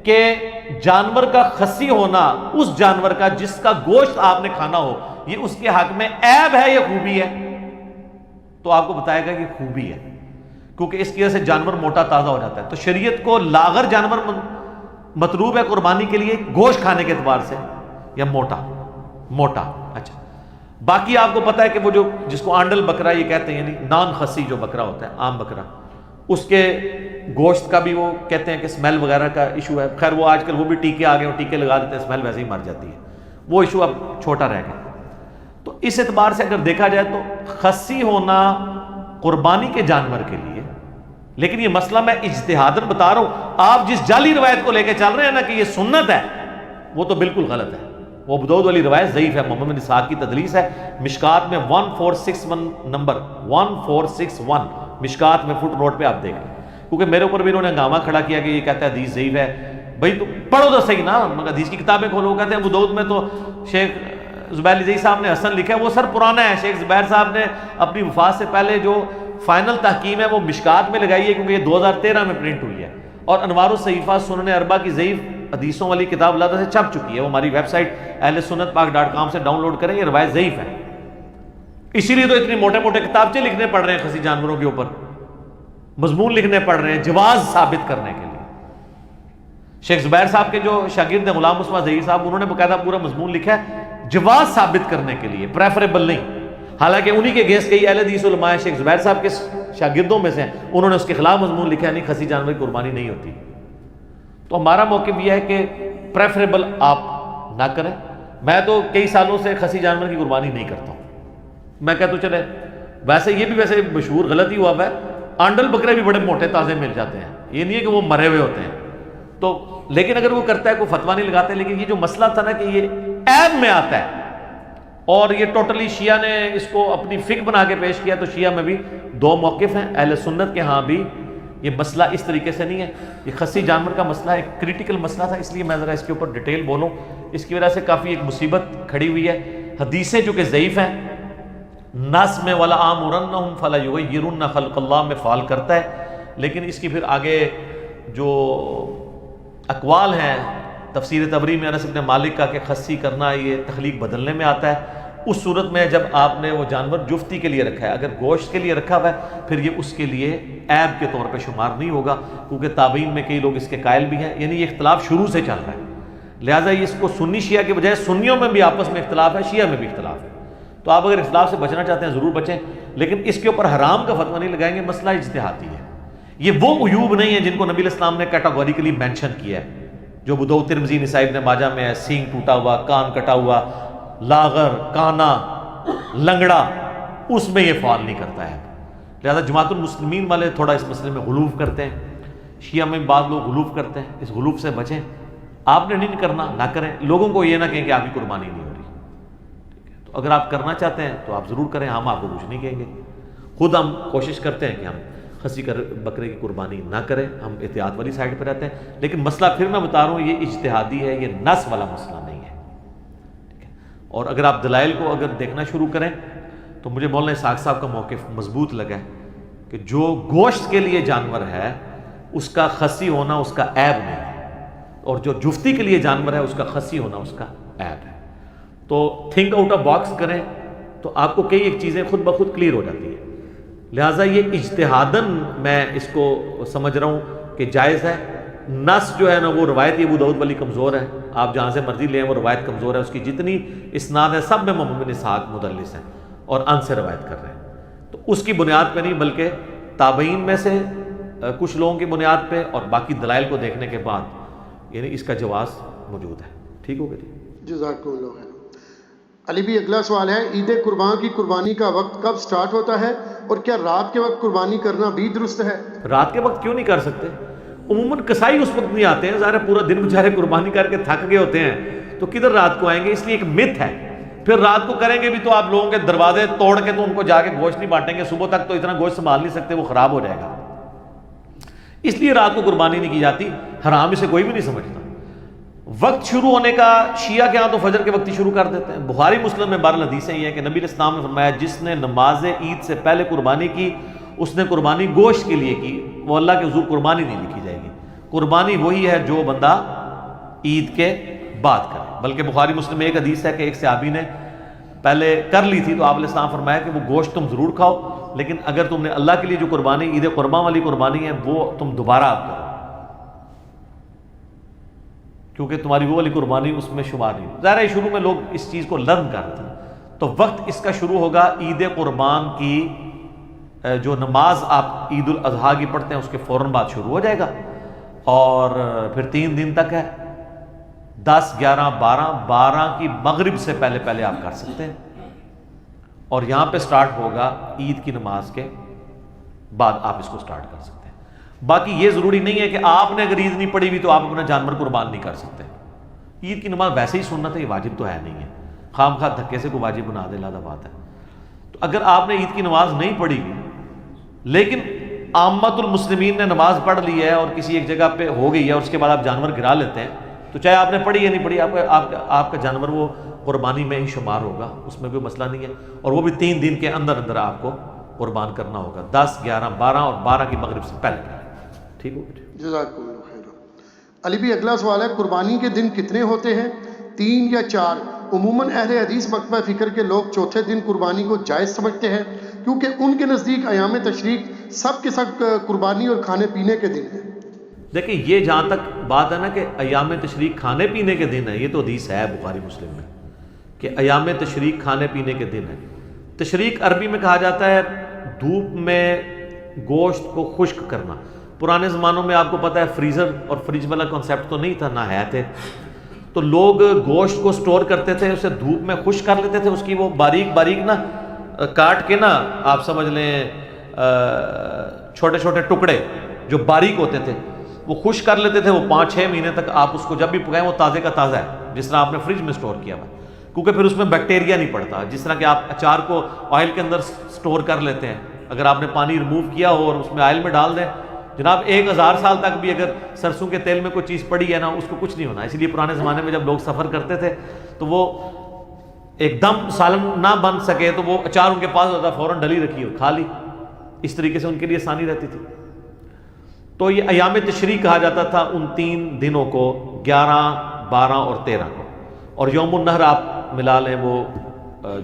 کہ جانور کا خصی ہونا اس جانور کا جس کا گوشت آپ نے کھانا ہو, یہ اس کے حق میں عیب ہے یا خوبی ہے؟ تو آپ کو بتائے گا کہ خوبی ہے, کیونکہ اس کی وجہ سے جانور موٹا تازہ ہو جاتا ہے. تو شریعت کو لاغر جانور مطلوب ہے قربانی کے لیے گوشت کھانے کے اعتبار سے, یا موٹا. اچھا, باقی آپ کو پتا ہے کہ وہ جو جس کو آنڈل بکرا یہ کہتے ہیں, یعنی نان خصی جو بکرا ہوتا ہے, عام بکرا, اس کے گوشت کا بھی وہ کہتے ہیں کہ اسمیل وغیرہ کا ایشو ہے. خیر وہ آج کل وہ بھی ٹیکے آ گئے, اور ٹیکے لگا دیتے ہیں, اسمیل ویسے ہی مر جاتی ہے, وہ ایشو اب چھوٹا رہ گیا. تو اس اعتبار سے اگر دیکھا جائے تو خصی ہونا قربانی کے جانور کے لیے, لیکن یہ مسئلہ میں اجتہاداً بتا رہا ہوں. آپ جس جعلی روایت کو لے کے چل رہے ہیں نا کہ یہ سنت ہے, وہ تو بالکل غلط ہے. وہ ابو داؤد والی روایت ضعیف ہے, محمد بن اسحاق کی تدلیس ہے. مشکات میں 1461 نمبر 1461 مشکات میں فٹ نوٹ پہ آپ دیکھ لیں, کیونکہ میرے اوپر بھی انہوں نے ہنگامہ کھڑا کیا کہ یہ کہتا ہے حدیث ضعیف ہے. بھائی تو پڑھو تو صحیح نا, مگر حدیث کی کتابیں کھولو. کہتے ہیں ابو داؤد میں تو شیخ زبیر علی زئی صاحب نے حسن لکھا ہے, وہ سر پرانا ہے. شیخ زبیر صاحب نے اپنی وفات سے پہلے جو فائنل تحکیم ہے وہ مشکات میں لگائی ہے, کیونکہ یہ 2013 میں پرنٹ ہوئی ہے, اور انوار الصحیفہ سنن اربع کی ضعیف حدیثوں والی کتاب اللہ سے چھپ چکی ہے. وہ ہماری ویب سائٹ اہل سنت پاک .com سے ڈاؤن لوڈ کریں, یہ روایت ضعیف ہے. اسی لیے تو اتنے موٹے موٹے کتابچے لکھنے پڑ رہے ہیں خصی جانوروں کے اوپر, مضمون لکھنے پڑ رہے ہیں جواز ثابت کرنے کے لیے. شیخ زبیر صاحب کے جو شاگرد ہیں غلام مصطفیٰ ظہیر صاحب, انہوں نے باقاعدہ پورا مضمون لکھا ہے جواز ثابت کرنے کے لیے, پریفریبل نہیں. حالانکہ انہی کے اگینسٹ کئی اہل حدیث علماء شیخ زبیر صاحب کے شاگردوں میں سے ہیں, انہوں نے اس کے خلاف مضمون لکھا ہے, نہیں خصی جانور کی قربانی نہیں ہوتی. تو ہمارا موقف یہ ہے کہ پریفریبل آپ نہ کریں. میں تو کئی سالوں سے خصی جانور کی قربانی نہیں کرتا ہوں. میں کہتا ہوں چلے, ویسے یہ بھی ویسے مشہور غلطی ہوا ہے, آنڈل بکرے بھی بڑے موٹے تازے مل جاتے ہیں, یہ نہیں ہے کہ وہ مرے ہوئے ہوتے ہیں. تو لیکن اگر وہ کرتا ہے کوئی فتویٰ نہیں لگاتے. لیکن یہ جو مسئلہ تھا نا کہ یہ عیب میں آتا ہے, اور یہ ٹوٹلی شیعہ نے اس کو اپنی فقہ بنا کے پیش کیا, تو شیعہ میں بھی دو موقف ہیں. اہل سنت کے ہاں بھی یہ مسئلہ اس طریقے سے نہیں ہے. یہ خصی جانور کا مسئلہ ایک کریٹیکل مسئلہ تھا, اس لیے میں ذرا اس کے اوپر ڈیٹیل بولوں. اس کی وجہ سے کافی ایک مصیبت کھڑی ہوئی ہے. حدیثیں جو کہ ضعیف ہیں, نس میں ولا آمرنہم فلا یغیرن خلق اللہ میں فعال کرتا ہے, لیکن اس کی پھر آگے جو اقوال ہیں تفسیر طبری میں انس بن مالک کا کہ خصی کرنا یہ تخلیق بدلنے میں آتا ہے, اس صورت میں جب آپ نے وہ جانور جفتی کے لیے رکھا ہے، اگر گوشت کے لیے رکھا ہوا ہے پھر یہ اس کے لیے عیب کے طور پہ شمار نہیں ہوگا، کیونکہ تابعین میں کئی لوگ اس کے قائل بھی ہیں، یعنی یہ اختلاف شروع سے چل رہا ہے، لہٰذا اس کو سنی شیعہ کے بجائے سنیوں میں بھی آپس میں اختلاف ہے، شیعہ میں بھی اختلاف ہے۔ تو آپ اگر اختلاف سے بچنا چاہتے ہیں ضرور بچیں، لیکن اس کے اوپر حرام کا فتویٰ نہیں لگائیں گے، مسئلہ اجتہادی ہے۔ یہ وہ عیوب نہیں ہیں جن کو نبی علیہ السلام نے کیٹاگوریکلی مینشن کیا ہے، جو ابو داؤد ترمذی نسائی ابن ماجہ میں ہے، سینگ ٹوٹا ہوا، کان کٹا ہوا، لاغر، کانا، لنگڑا، اس میں یہ فعال نہیں کرتا ہے۔ لہذا جماعت المسلمین والے تھوڑا اس مسئلے میں غلوف کرتے ہیں، شیعہ میں بعض لوگ غلوف کرتے ہیں، اس غلوف سے بچیں۔ آپ نے نہیں کرنا، نہ کریں، لوگوں کو یہ نہ کہیں کہ آپ کی قربانی نہیں ہو رہی، ٹھیک ہے؟ تو اگر آپ کرنا چاہتے ہیں تو آپ ضرور کریں، ہم آپ کو کچھ نہیں کہیں گے۔ خود ہم کوشش کرتے ہیں کہ ہم خسی بکرے کی قربانی نہ کریں، ہم احتیاط والی سائڈ پہ رہتے ہیں، لیکن مسئلہ پھر میں بتا رہا ہوں یہ اجتہادی ہے، یہ نص والا مسئلہ نہیں ہے، ٹھیک ہے؟ اور اگر آپ دلائل کو اگر دیکھنا شروع کریں تو مجھے مولانا اسحاق صاحب کا موقف مضبوط لگا ہے کہ جو گوشت کے لیے جانور ہے اس کا خسی ہونا اس کا عیب نہیں ہے، اور جو جفتی کے لیے جانور ہے اس کا خسی ہونا اس کا عیب ہے۔ تو تھنک آؤٹ آف باکس کریں تو آپ کو کئی ایک چیزیں خود بخود کلیئر ہو جاتی ہیں۔ لہٰذا یہ اجتہاداً میں اس کو سمجھ رہا ہوں کہ جائز ہے۔ نص جو ہے نا وہ روایت ابو داؤد والی کمزور ہے، آپ جہاں سے مرضی لیں وہ روایت کمزور ہے، اس کی جتنی اسناد ہے سب میں محمد بن اسحاق مدلس ہیں اور ان سے روایت کر رہے ہیں، تو اس کی بنیاد پہ نہیں بلکہ تابعین میں سے کچھ لوگوں کی بنیاد پہ اور باقی دلائل کو دیکھنے کے بعد یعنی اس کا جواز موجود ہے۔ ٹھیک ہو گیا جی؟ جزاکم اللہ خیر۔ علی بھی اگلا سوال ہے، عید قربان کی قربانی کا وقت کب سٹارٹ ہوتا ہے اور کیا رات کے وقت قربانی کرنا بھی درست ہے؟ رات کے وقت کیوں نہیں کر سکتے؟ عموماً قصائی اس وقت نہیں آتے ہیں، ظاہر ہے پورا دن بیچارے قربانی کر کے تھک گئے ہوتے ہیں، تو کدھر رات کو آئیں گے؟ اس لیے ایک مت ہے۔ پھر رات کو کریں گے بھی تو آپ لوگوں کے دروازے توڑ کے تو ان کو جا کے گوشت نہیں بانٹیں گے، صبح تک تو اتنا گوشت سنبھال نہیں سکتے، وہ خراب ہو جائے گا، اس لیے رات کو قربانی نہیں کی جاتی۔ حرام اسے کوئی بھی نہیں سمجھتا۔ وقت شروع ہونے کا شیعہ کے ہاں تو فجر کے وقت ہی شروع کر دیتے ہیں۔ بخاری مسلم میں بہرحال حدیثیں یہ ہیں کہ نبی علیہ السلام نے فرمایا جس نے نماز عید سے پہلے قربانی کی اس نے قربانی گوشت کے لیے کی، وہ اللہ کے حضور قربانی نہیں لکھی جائے گی۔ قربانی وہی ہے جو بندہ عید کے بعد کرے۔ بلکہ بخاری مسلم میں ایک حدیث ہے کہ ایک صحابی نے پہلے کر لی تھی تو آپ علیہ السلام فرمایا کہ وہ گوشت تم ضرور کھاؤ، لیکن اگر تم نے اللہ کے لیے جو قربانی عید قربان والی قربانی ہے وہ تم دوبارہ آپ کرو، کیونکہ تمہاری وہ والی قربانی اس میں شمار نہیں۔ ظاہر ہے شروع میں لوگ اس چیز کو لرن کر رہے تھے، تو وقت اس کا شروع ہوگا عید قربان کی جو نماز آپ عید الاضحیٰ کی پڑھتے ہیں اس کے فوراً بعد شروع ہو جائے گا، اور پھر 3 دن تک ہے، 10، 11، 12 کی مغرب سے پہلے پہلے آپ کر سکتے ہیں، اور یہاں پہ سٹارٹ ہوگا عید کی نماز کے بعد آپ اس کو سٹارٹ کر سکتے ہیں۔ باقی یہ ضروری نہیں ہے کہ آپ نے اگر عید نہیں پڑھی ہوئی تو آپ اپنا جانور قربان نہیں کر سکتے۔ عید کی نماز ویسے ہی سنت ہے، یہ واجب تو ہے نہیں ہے، خام خواہ دھکے سے کوئی واجب بنا دے لادا بات ہے۔ تو اگر آپ نے عید کی نماز نہیں پڑھی ہوئی لیکن عامت المسلمین نے نماز پڑھ لی ہے اور کسی ایک جگہ پہ ہو گئی ہے اور اس کے بعد آپ جانور گرا لیتے ہیں، تو چاہے آپ نے پڑھی یا نہیں پڑھی آپ کا جانور وہ قربانی میں ہی شمار ہوگا، اس میں کوئی مسئلہ نہیں ہے، اور وہ بھی 3 دن کے اندر اندر آپ کو قربان کرنا ہوگا، 10، 11، 12 اور 12 کی مغرب سے پہلے پہلے۔ ٹھیک ہو گیا؟ جزاکم اللہ خیر۔ علی بھی اگلا سوال ہے، قربانی کے دن کتنے ہوتے ہیں، 3 یا 4؟ عموماً اہل حدیث مکتبہ فکر کے لوگ چوتھے دن قربانی کو جائز سمجھتے ہیں کیونکہ ان کے نزدیک ایام تشریق سب کے سب قربانی اور کھانے پینے کے دن ہیں۔ دیکھیں یہ جہاں تک بات ہے نا کہ ایام تشریق کھانے پینے کے دن ہے، یہ تو حدیث ہے بخاری مسلم میں کہ ایام تشریق کھانے پینے کے دن ہے۔ تشریق عربی میں کہا جاتا ہے دھوپ میں گوشت کو خشک کرنا۔ پرانے زمانوں میں آپ کو پتہ ہے فریزر اور فریج والا کنسیپٹ تو نہیں تھا، نہ ہے تھے، تو لوگ گوشت کو سٹور کرتے تھے، اسے دھوپ میں خشک کر لیتے تھے، اس کی وہ باریک باریک نا کاٹ کے نا آپ سمجھ لیں چھوٹے چھوٹے ٹکڑے جو باریک ہوتے تھے وہ خشک کر لیتے تھے، وہ 5-6 مہینے تک آپ اس کو جب بھی پکائیں وہ تازے کا تازہ ہے، جس طرح آپ نے فریج میں سٹور کیا ہوا ہے، کیونکہ پھر اس میں بیکٹیریا نہیں پڑتا۔ جس طرح کہ آپ اچار کو آئل کے اندر سٹور کر لیتے ہیں، اگر آپ نے پانی ریموو کیا ہو اور اس میں آئل میں ڈال دیں، جناب 1000 سال تک بھی اگر سرسوں کے تیل میں کوئی چیز پڑی ہے نا اس کو کچھ نہیں ہونا۔ اس لیے پرانے زمانے میں جب لوگ سفر کرتے تھے تو وہ ایک دم سالن نہ بن سکے تو وہ اچار ان کے پاس ہوتا، فوراً ڈلی رکھی ہو کھا لی، اس طریقے سے ان کے لیے آسانی رہتی تھی۔ تو یہ ایام تشریق کہا جاتا تھا ان 3 دنوں کو، 11، 12 اور 13 کو، اور یوم النحر آپ ملا لیں وہ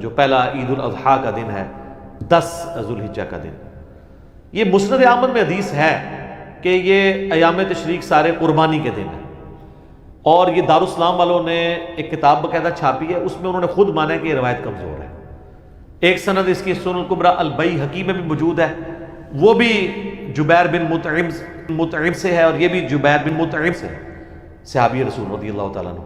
جو پہلا عید الاضحیٰ کا دن ہے 10 ذوالحجہ کا دن، یہ مسند احمد میں حدیث ہے کہ یہ ایام تشریق سارے قربانی کے دن ہیں، اور یہ دارالاسلام والوں نے ایک کتاب باقاعدہ چھاپی ہے، اس میں انہوں نے خود مانا ہے کہ یہ روایت کمزور ہے۔ ایک سند اس کی سنن الکبریٰ البیہقی میں بھی موجود ہے، وہ بھی جبیر بن مطعم سے ہے، اور یہ بھی جبیر بن مطعم سے ہے، صحابی رسول رضی اللہ تعالیٰ عنہ۔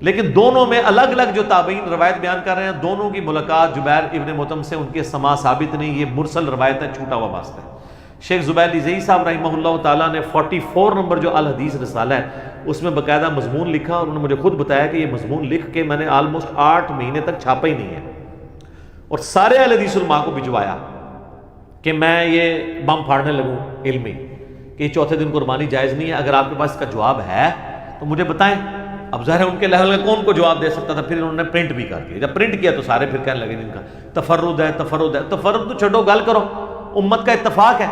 لیکن دونوں میں الگ الگ جو تابعین روایت بیان کر رہے ہیں، دونوں کی ملاقات جبیر ابن مطعم سے ان کے سماع ثابت نہیں، یہ مرسل روایت ہے، چھوٹا ہوا واسطہ ہے۔ شیخ زبیر لزئی صاحب رحمہ اللہ تعالیٰ نے 44 نمبر جو الحدیث رسالہ ہے اس میں باقاعدہ مضمون لکھا، اور انہوں نے مجھے خود بتایا کہ یہ مضمون لکھ کے میں نے آلموسٹ 8 مہینے تک چھاپا ہی نہیں ہے، اور سارے اہل حدیث علماء کو بھجوایا کہ میں یہ بم پھاڑنے لگوں علمی کہ یہ چوتھے دن قربانی جائز نہیں ہے، اگر آپ کے پاس اس کا جواب ہے تو مجھے بتائیں۔ اب ظاہر ہے ان کے لیول میں کون کو جواب دے سکتا تھا، پھر انہوں نے پرنٹ بھی کر دیا، جب پرنٹ کیا تو سارے پھر کہنے لگے ان کا تفرد ہے تفرد ہے۔ تفرد تو چھوڑو، گل کرو، امت کا اتفاق ہے،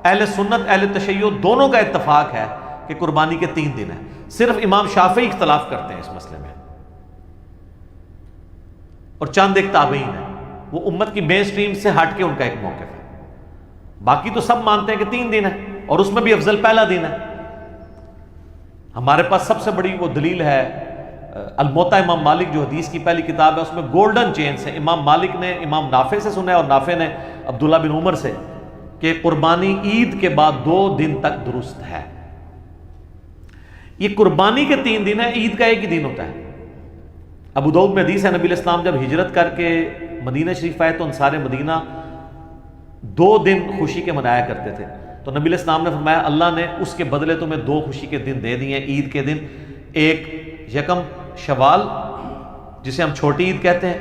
اہل سنت اہل تشیع دونوں کا اتفاق ہے کہ قربانی کے 3 دن ہیں، صرف امام شافعی اختلاف کرتے ہیں اس مسئلے میں، اور چند ایک تابعین ہیں، وہ امت کی مین سٹریم سے ہٹ کے ان کا ایک موقف ہے، باقی تو سب مانتے ہیں کہ 3 دن ہے، اور اس میں بھی افضل پہلا دن ہے۔ ہمارے پاس سب سے بڑی وہ دلیل ہے الموطا امام مالک جو حدیث کی پہلی کتاب ہے، اس میں گولڈن چینز ہے، امام مالک نے امام نافع سے سنا ہے اور نافع نے عبداللہ بن عمر سے کہ قربانی عید کے بعد 2 دن تک درست ہے۔ یہ قربانی کے 3 دن ہے، عید کا ایک ہی دن ہوتا ہے۔ ابو داؤد میں حدیث ہے، نبی علیہ السلام جب ہجرت کر کے مدینہ شریف آئے تو انصار مدینہ 2 دن خوشی کے منایا کرتے تھے، تو نبی علیہ السلام نے فرمایا اللہ نے اس کے بدلے تمہیں 2 خوشی کے دن دے دیے ہیں عید کے دن، ایک یکم شوال جسے ہم چھوٹی عید کہتے ہیں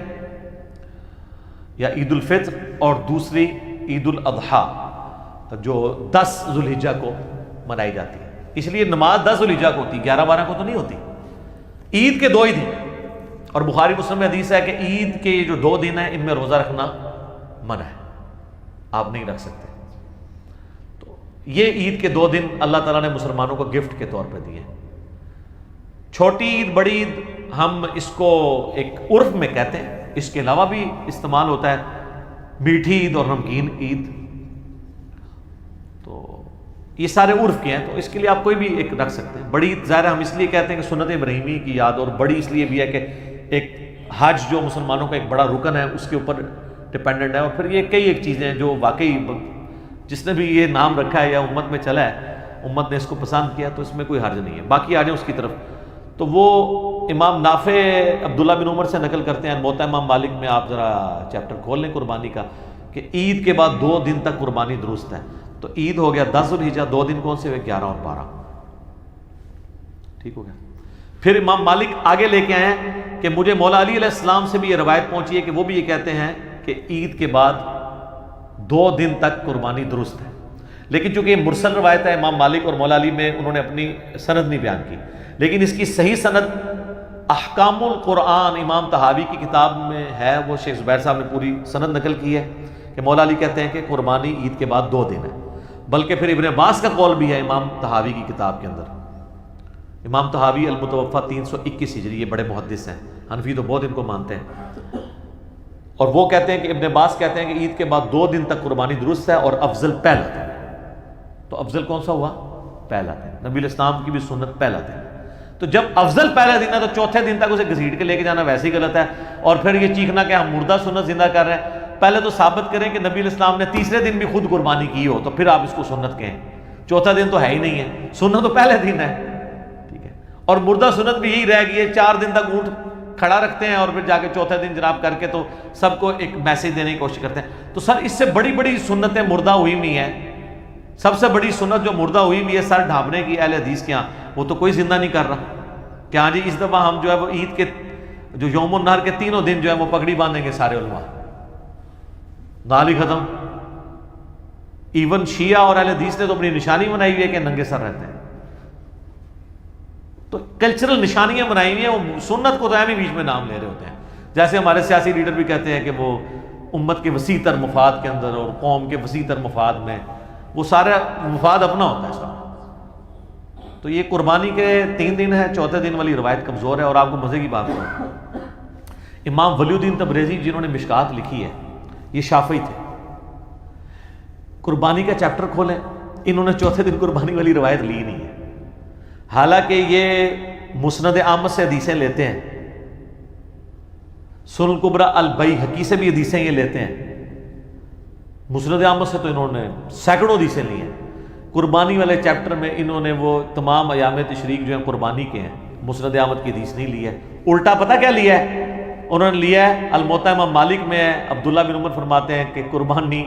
یا عید الفطر، اور دوسری عید الاضحیٰ جو 10 ذوالحجہ کو منائی جاتی ہے۔ اس لیے نماز 10 ذوالحجہ کو ہوتی، 11-12 کو تو نہیں ہوتی، عید کے 2 ہی دن۔ اور بخاری مسلم میں حدیث ہے کہ عید کے جو 2 دن ہیں ان میں روزہ رکھنا منع ہے، آپ نہیں رکھ سکتے۔ تو یہ عید کے 2 دن اللہ تعالیٰ نے مسلمانوں کو گفٹ کے طور پہ دیے۔ چھوٹی عید بڑی عید ہم اس کو ایک عرف میں کہتے ہیں، اس کے علاوہ بھی استعمال ہوتا ہے میٹھی عید اور نمکین عید، تو یہ سارے عرف کے ہیں، تو اس کے لیے آپ کوئی بھی ایک رکھ سکتے ہیں۔ بڑی عید ظاہر ہم اس لیے کہتے ہیں کہ سنت ابراہیمی کی یاد، اور بڑی اس لیے بھی ہے کہ ایک حج جو مسلمانوں کا ایک بڑا رکن ہے اس کے اوپر ڈپینڈنٹ ہے، اور پھر یہ کئی ایک چیزیں ہیں جو واقعی جس نے بھی یہ نام رکھا ہے یا امت میں چلا ہے، امت نے اس کو پسند کیا تو اس میں کوئی حرج نہیں ہے۔ باقی آ جائیں اس کی طرف، تو وہ امام نافع عبداللہ بن عمر سے نقل کرتے ہیں، موطا امام مالک میں آپ ذرا چیپٹر کھول لیں قربانی کا، کہ عید کے بعد 2 دن تک قربانی درست ہے۔ تو عید ہو گیا 10 ذوالحجہ، 2 دن کون سے ہوئے؟ 11 اور 12، ٹھیک ہو گیا۔ پھر امام مالک آگے لے کے آئے ہیں کہ مجھے مولا علی علیہ السلام سے بھی یہ روایت پہنچی ہے کہ وہ بھی یہ کہتے ہیں کہ عید کے بعد 2 دن تک قربانی درست ہے، لیکن چونکہ یہ مرسل روایت ہے، امام مالک اور مولا علی میں انہوں نے اپنی سند نہیں بیان کی، لیکن اس کی صحیح سند احکام القرآن امام طحاوی کی کتاب میں ہے، وہ شیخ زبیر صاحب نے پوری سند نقل کی ہے کہ مولا علی کہتے ہیں کہ قربانی عید کے بعد 2 دن ہے، بلکہ پھر ابن عباس کا قول بھی ہے امام طحاوی کی کتاب کے اندر۔ امام طحاوی المتوفیٰ 321 ہجری، یہ بڑے محدث ہیں، حنفی تو بہت ان کو مانتے ہیں، اور وہ کہتے ہیں کہ ابن عباس کہتے ہیں کہ عید کے بعد 2 دن تک قربانی درست ہے، اور افضل پہلا دن۔ تو افضل کون سا ہوا؟ پہلا دن، نبی علیہ السلام کی بھی سنت پہلا دن۔ تو جب افضل پہلا دن ہے تو چوتھے دن تک اسے گھسیٹ کے لے کے جانا ویسے ہی غلط ہے، اور پھر یہ چیخنا کہ ہم مردہ سنت زندہ کر رہے ہیں۔ پہلے تو ثابت کریں کہ نبی علیہ السلام نے تیسرے دن بھی خود قربانی کی ہو، تو پھر آپ اس کو سنت کہیں، چوتھا دن تو ہے ہی نہیں ہے، سنت تو پہلے دن ہے، ٹھیک ہے۔ اور مردہ سنت بھی یہی رہ گئی ہے، 4 دن تک اونٹ کھڑا رکھتے ہیں اور پھر جا کے چوتھے دن جناب کر کے تو سب کو ایک میسج دینے کی کوشش کرتے ہیں۔ تو سر اس سے بڑی بڑی سنتیں مردہ ہوئی ہوئی ہیں، سب سے بڑی سنت جو مردہ ہوئی ہوئی ہے سر ڈھانپنے کی اہل حدیث کے ہاں، وہ تو کوئی زندہ نہیں کر رہا کہ ہاں جی اس دفعہ ہم جو ہے وہ عید کے جو یوم النہر کے 3 دن جو ہے وہ پگڑی باندھیں گے سارے علماء، گالی ختم۔ ایون شیعہ اور اہل حدیث نے تو اپنی نشانی بنائی ہوئی ہے کہ ننگے سر رہتے ہیں، تو کلچرل نشانیاں بنائی ہوئی ہیں، وہ سنت کو تو ہم ہی بیچ میں نام لے رہے ہوتے ہیں۔ جیسے ہمارے سیاسی لیڈر بھی کہتے ہیں کہ وہ امت کے وسیع تر مفاد کے اندر اور قوم کے وسیع تر مفاد میں، وہ سارا مفاد اپنا ہوتا ہے سب۔ تو یہ قربانی کے 3 دن ہے، چوتھے دن والی روایت کمزور ہے۔ اور آپ کو مزے کی بات کروں، امام ولی الدین تبریزی جنہوں نے مشکات لکھی ہے یہ شافعی تھے. قربانی کا چیپٹر کھولیں, انہوں نے چوتھے دن قربانی والی روایت لی نہیں ہے, حالانکہ یہ مسند احمد سے حدیثیں لیتے ہیں, سنن الکبری البیہقی سے بھی حدیثیں یہ لیتے ہیں. مسند احمد سے تو انہوں نے سینکڑوں حدیثیں لی ہیں. قربانی والے چیپٹر میں انہوں نے وہ تمام ایام تشریق جو ہیں قربانی کے ہیں, مسند احمد کی حدیث نہیں لی ہے. الٹا پتہ کیا لیا ہے انہوں نے؟ لیا ہے الموطا امام مالک میں ہے, عبداللہ بن عمر فرماتے ہیں کہ قربانی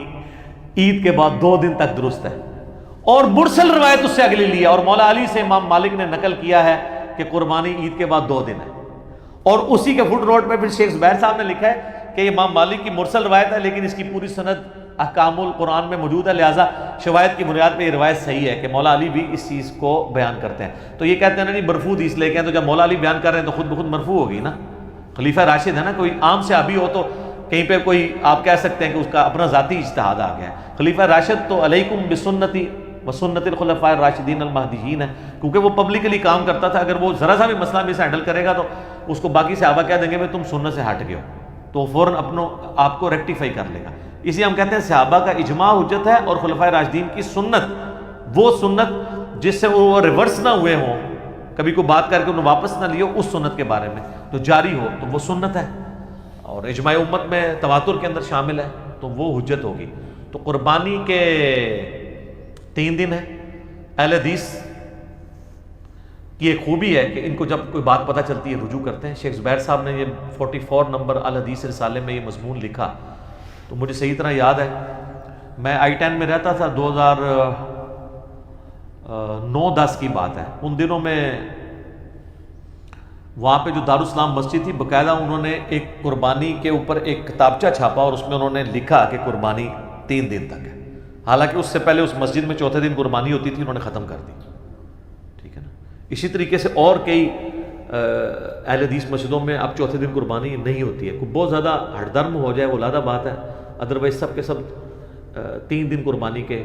عید کے بعد 2 دن تک درست ہے, اور مرسل روایت اس سے اگلی لی ہے, اور مولا علی سے امام مالک نے نقل کیا ہے کہ قربانی عید کے بعد 2 دن ہے. اور اسی کے فٹ نوٹ میں پھر شیخ زبیر صاحب نے لکھا ہے کہ امام مالک کی مرسل روایت ہے لیکن اس کی پوری سند احکام القرآن میں موجود ہے, لہٰذا شواہد کی بنیاد پہ یہ روایت صحیح ہے کہ مولا علی بھی اس چیز کو بیان کرتے ہیں. تو یہ کہتے ہیں نہیں مرفوع حدیث لے کے ہیں, تو جب مولا علی بیان کر رہے ہیں تو خود بخود مرفوع ہوگی نا. خلیفہ راشد ہے نا, کوئی عام صحابی ہو تو کہیں پہ کوئی آپ کہہ سکتے ہیں کہ اس کا اپنا ذاتی اجتہاد آ گیا ہے. خلیفہ راشد تو علیکم بسنتی وسنت الخلفاء الراشدین المہدیین ہے, کیونکہ وہ پبلکلی کام کرتا تھا. اگر وہ ذرا سا بھی مسئلہ بھی ہینڈل کرے گا تو اس کو باقی صحابہ کہہ دیں گے بھائی تم سنت سے ہٹ گئے ہو, تو وہ فوراً آپ کو ریکٹیفائی کر لے گا. اس لیے ہم کہتے ہیں صحابہ کا اجماع حجت ہے, اور خلفاء راشدین کی سنت وہ سنت جس سے وہ ریورس نہ ہوئے ہوں, کبھی کوئی بات کر کے انہوں واپس نہ لیو, اس سنت کے بارے میں تو جاری ہو تو وہ سنت ہے, اور اجماع امت میں تواتر کے اندر شامل ہے تو وہ حجت ہوگی. تو قربانی کے 3 دن ہیں. اہل حدیث کی ایک خوبی ہے کہ ان کو جب کوئی بات پتہ چلتی ہے رجوع کرتے ہیں. شیخ زبیر صاحب نے یہ 44 نمبر الحدیث رسالے میں یہ مضمون لکھا, تو مجھے صحیح طرح یاد ہے میں I-10 میں رہتا تھا, 2009-10 کی بات ہے. ان دنوں میں وہاں پہ جو دارالاسلام مسجد تھی باقاعدہ انہوں نے ایک قربانی کے اوپر ایک کتابچہ چھاپا, اور اس میں انہوں نے لکھا کہ قربانی 3 دن تک ہے. حالانکہ اس سے پہلے اس مسجد میں چوتھے دن قربانی ہوتی تھی, انہوں نے ختم کر دی. ٹھیک ہے نا. اسی طریقے سے اور کئی اہل حدیث مسجدوں میں اب چوتھے دن قربانی نہیں ہوتی ہے. کوئی بہت زیادہ ہٹ درم ہو جائے وہ علیحدہ بات ہے, ادروائز سب کے سب 3 دن قربانی کے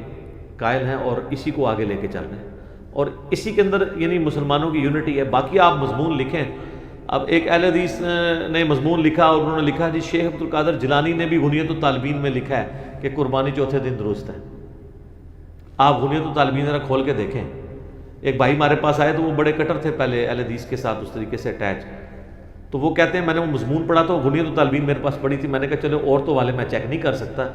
قائل ہیں اور اسی کو آگے لے کے چل رہے ہیں. اور اسی کے اندر یعنی مسلمانوں کی یونٹی ہے. باقی آپ مضمون لکھیں. اب ایک اہل حدیث نے مضمون لکھا اور انہوں نے لکھا جی شیخ عبد القادر جیلانی نے بھی غنیت الطالبین میں لکھا ہے کہ قربانی چوتھے دن درست ہے. آپ غنیت الطالبین ذرا کھول کے دیکھیں. ایک بھائی ہمارے پاس آئے تو وہ بڑے کٹر تھے پہلے اہل حدیث کے ساتھ اس طریقے سے اٹیچ, تو وہ کہتے ہیں میں نے وہ مضمون پڑھا تو غنیت الطالبین میرے پاس پڑھی تھی. میں نے کہا چلو اور تو والے میں چیک نہیں کر سکتا,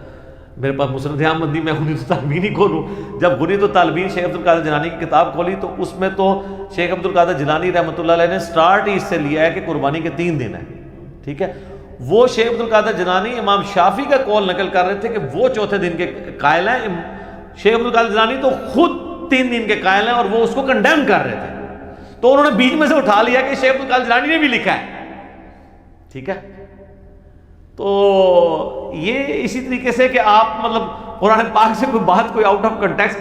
میرے پاس مسند احمد نہیں, میں غنیت الطالبین ہی کھولوں. جب غنیت الطالبین شیخ عبد القادر جیلانی کی کتاب کھولی تو اس میں تو شیخ عبد القادر جیلانی رحمۃ اللہ علیہ نے سٹارٹ ہی اس سے لیا ہے کہ قربانی کے 3 دن ہیں. ٹھیک ہے. وہ شیخ عبد القادر جیلانی امام شافعی کا قول نقل کر رہے تھے کہ وہ چوتھے دن کے قائل ہیں. شیخ عبد القادر جیلانی تو خود 3 دن کے قائل ہیں اور وہ اس کو کنڈیم کر رہے تھے, تو انہوں نے بیچ میں سے اٹھا لیا کہ شیخ عبد القادر جیلانی نے بھی لکھا ہے. ٹھیک ہے. تو یہ اسی طریقے سے کہ آپ مطلب قرآن پاک سے کوئی بات کوئی آؤٹ آف کنٹیکسٹ,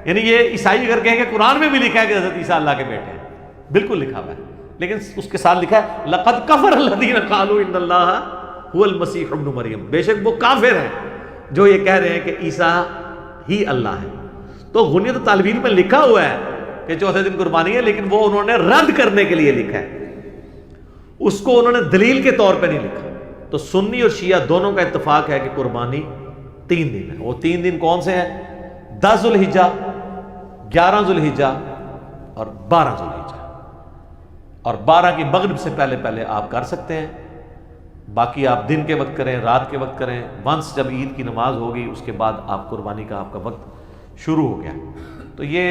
یعنی یہ عیسائی اگر کہیں کہ قرآن میں بھی لکھا ہے کہ حضرت عیسیٰ اللہ کے بیٹے ہیں, بالکل لکھا ہوا ہے, لیکن اس کے ساتھ لکھا ہے لقد کفر الذین قالوا ان اللہ هو المسیح ابن مریم, بے شک وہ کافر ہیں جو یہ کہہ رہے ہیں کہ عیسیٰ ہی اللہ ہے. تو غنیت الطالبین میں لکھا ہوا ہے کہ چوتھے دن قربانی ہے, لیکن وہ انہوں نے رد کرنے کے لیے لکھا ہے, اس کو انہوں نے دلیل کے طور پہ نہیں لکھا. تو سنی اور شیعہ دونوں کا اتفاق ہے کہ قربانی 3 دن ہے. وہ 3 دن کون سے ہیں؟ 10 ذوالحجہ, 11 ذوالحجہ اور 12 ذوالحجہ. اور 12 کی مغرب سے پہلے پہلے آپ کر سکتے ہیں, باقی آپ دن کے وقت کریں, رات کے وقت کریں. ونس جب عید کی نماز ہوگی اس کے بعد آپ قربانی کا آپ کا وقت شروع ہو گیا. تو یہ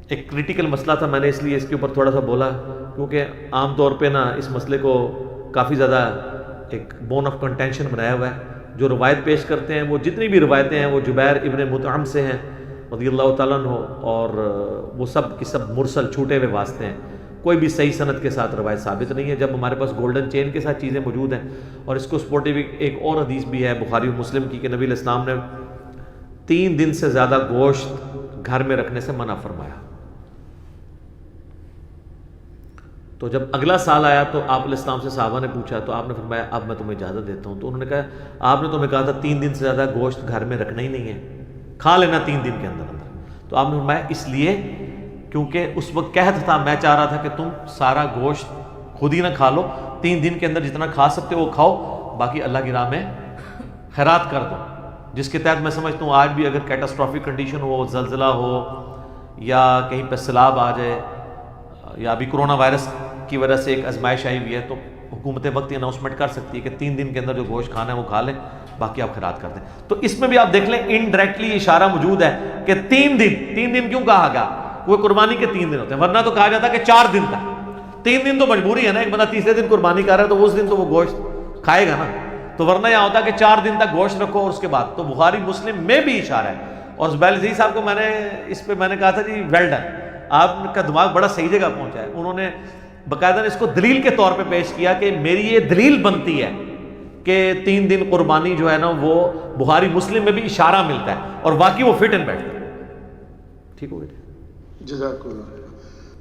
ایک کریٹیکل مسئلہ تھا, میں نے اس لیے اس کے اوپر تھوڑا سا بولا, کیونکہ عام طور پہ نا اس مسئلے کو کافی زیادہ ایک بون آف کنٹینشن بنایا ہوا ہے. جو روایت پیش کرتے ہیں وہ جتنی بھی روایتیں ہیں وہ جبیر ابن مطعم سے ہیں رضی اللہ تعالیٰ عنہ, اور وہ سب کی سب مرسل چھوٹے ہوئے واسطے ہیں, کوئی بھی صحیح سند کے ساتھ روایت ثابت نہیں ہے. جب ہمارے پاس گولڈن چین کے ساتھ چیزیں موجود ہیں, اور اس کو سپورٹیو ایک اور حدیث بھی ہے بخاری و مسلم کی کہ نبی علیہ السلام نے 3 دن سے زیادہ گوشت گھر میں رکھنے سے منع فرمایا. تو جب اگلا سال آیا تو آپ علیہ السلام سے صحابہ نے پوچھا, تو آپ نے فرمایا اب میں تمہیں اجازت دیتا ہوں. تو انہوں نے کہا آپ نے تمہیں کہا تھا 3 دن سے زیادہ گوشت گھر میں رکھنا ہی نہیں ہے, کھا لینا 3 دن کے اندر اندر. تو آپ نے فرمایا اس لیے کیونکہ اس وقت قحط تھا, میں چاہ رہا تھا کہ تم سارا گوشت خود ہی نہ کھا لو, 3 دن کے اندر جتنا کھا سکتے ہو وہ کھاؤ، باقی اللہ کی راہ میں خیرات کر دو، جس کے تحت میں سمجھتا ہوں آج بھی اگر کیٹاسٹرافک کنڈیشن ہو، زلزلہ ہو یا کہیں پہ سیلاب آ جائے یا ابھی کرونا وائرس کی وجہ سے ایک آزمائش آئی ہوئی ہے، تو حکومت وقت یہ اناؤنسمنٹ کر سکتی ہے کہ 3 دن کے اندر جو گوشت کھانا ہے وہ کھا لیں، باقی آپ خیرات کر دیں۔ تو اس میں بھی آپ دیکھ لیں انڈائریکٹلی اشارہ موجود ہے کہ 3 دن کیوں کہا گیا؟ وہ قربانی کے 3 دن ہوتے ہیں، ورنہ تو کہا جاتا ہے کہ 4 دن تک۔ 3 دن تو مجبوری ہے نا، ایک بندہ تیسرے دن قربانی کر رہا ہے تو اس دن تو وہ گوشت کھائے گا نا، تو ورنہ یہاں ہوتا ہے کہ 4 دن تک گوشت رکھو اور اس کے بعد۔ تو بخاری مسلم میں بھی اشارہ ہے، اور زبیر عزیز صاحب کو میں نے اس پہ میں نے کہا تھا جی ویل ڈن، آپ کا دماغ بڑا صحیح جگہ پہنچا ہے۔ انہوں نے باقاعدہ اس کو دلیل کے طور پہ پیش کیا کہ میری یہ دلیل بنتی ہے کہ 3 دن قربانی جو ہے نا وہ بخاری مسلم میں بھی اشارہ ملتا ہے اور واقعی وہ فٹ اینڈ بیٹھتا ہے۔ ٹھیک ہو گیا؟ جزاک اللہ۔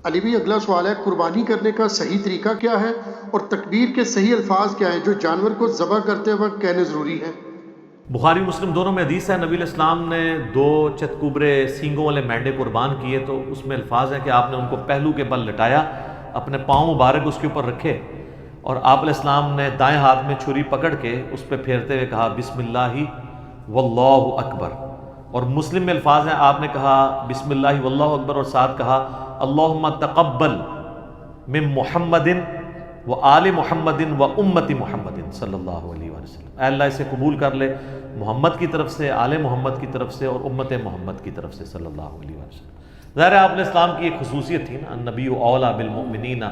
علی بھائی اگلا سوال ہے، قربانی کرنے کا صحیح طریقہ کیا ہے اور تکبیر کے صحیح الفاظ کیا ہیں جو جانور کو ذبح کرتے وقت کہنے ضروری ہیں؟ بخاری مسلم دونوں میں حدیث ہے، نبی علیہ السلام نے 2 چتکوبرے سینگوں والے مینڈے قربان کیے، تو اس میں الفاظ ہیں کہ آپ نے ان کو پہلو کے بل لٹایا، اپنے پاؤں مبارک اس کے اوپر رکھے، اور آپ علیہ السلام نے دائیں ہاتھ میں چھری پکڑ کے اس پہ پھیرتے ہوئے کہا بسم اللہ واللہ اکبر، اور مسلم میں الفاظ ہیں آپ نے کہا بسم اللہ واللہ اکبر اور ساتھ کہا اللہم تقبل من محمد و آل محمد و امت محمد صلی اللہ علیہ وسلم، اے اللہ اسے قبول کر لے محمد کی طرف سے، آل محمد کی طرف سے اور امت محمد کی طرف سے صلی اللہ علیہ وسلم۔ ظاہر ہے آپ علیہ السلام کی ایک خصوصیت تھی نا، النبی اولیٰ بالمؤمنین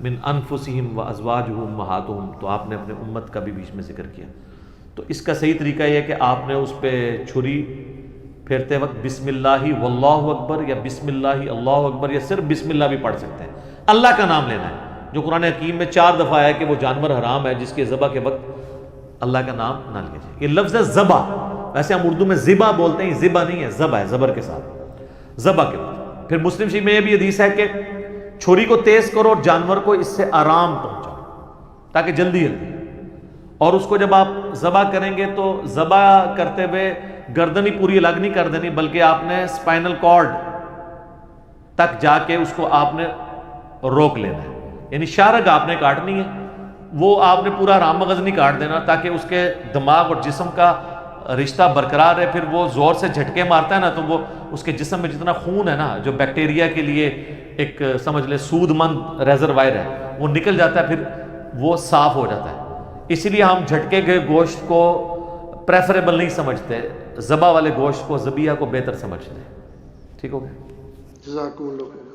من انفسہم و ازواجہ امہاتہم، تو آپ نے اپنے امت کا بھی بیچ میں ذکر کیا۔ تو اس کا صحیح طریقہ یہ ہے کہ آپ نے اس پہ چھری پھیرتے وقت بسم اللہ واللہ اکبر یا بسم اللہ اللہ اکبر یا صرف بسم اللہ بھی پڑھ سکتے ہیں، اللہ کا نام لینا ہے، جو قرآن حکیم میں 4 دفعہ ہے کہ وہ جانور حرام ہے جس کے ذبح کے وقت اللہ کا نام نہ لیا جائے۔ یہ لفظ ہے ذبح، ویسے ہم اردو میں ذبح بولتے ہیں، ذبح نہیں ہے، ذبح ہے زبر کے ساتھ، ذبح کے وقت۔ پھر مسلم شریف میں یہ بھی حدیث ہے کہ چھری کو تیز کرو اور جانور کو اس سے آرام پہنچاؤ تاکہ جلدی اور اس کو جب آپ ذبح کریں گے تو ذبح کرتے ہوئے گردن ہی پوری الگ نہیں کر دینی، بلکہ آپ نے اسپائنل کارڈ تک جا کے اس کو آپ نے روک لینا ہے، یعنی شارگ آپ نے کاٹنی ہے، وہ آپ نے پورا رام مغز نہیں کاٹ دینا تاکہ اس کے دماغ اور جسم کا رشتہ برقرار ہے۔ پھر وہ زور سے جھٹکے مارتا ہے نا تو وہ اس کے جسم میں جتنا خون ہے نا جو بیکٹیریا کے لیے ایک سمجھ لے سود مند ریزروائر ہے وہ نکل جاتا ہے، پھر وہ صاف ہو جاتا ہے۔ اسی لیے ہم جھٹکے گئے گوشت کو پریفریبل نہیں سمجھتے، ذبح والے گوشت کو ذبیحہ کو بہتر سمجھتے ہیں۔ ٹھیک ہو گیا؟ جزاکم اللہ خیر۔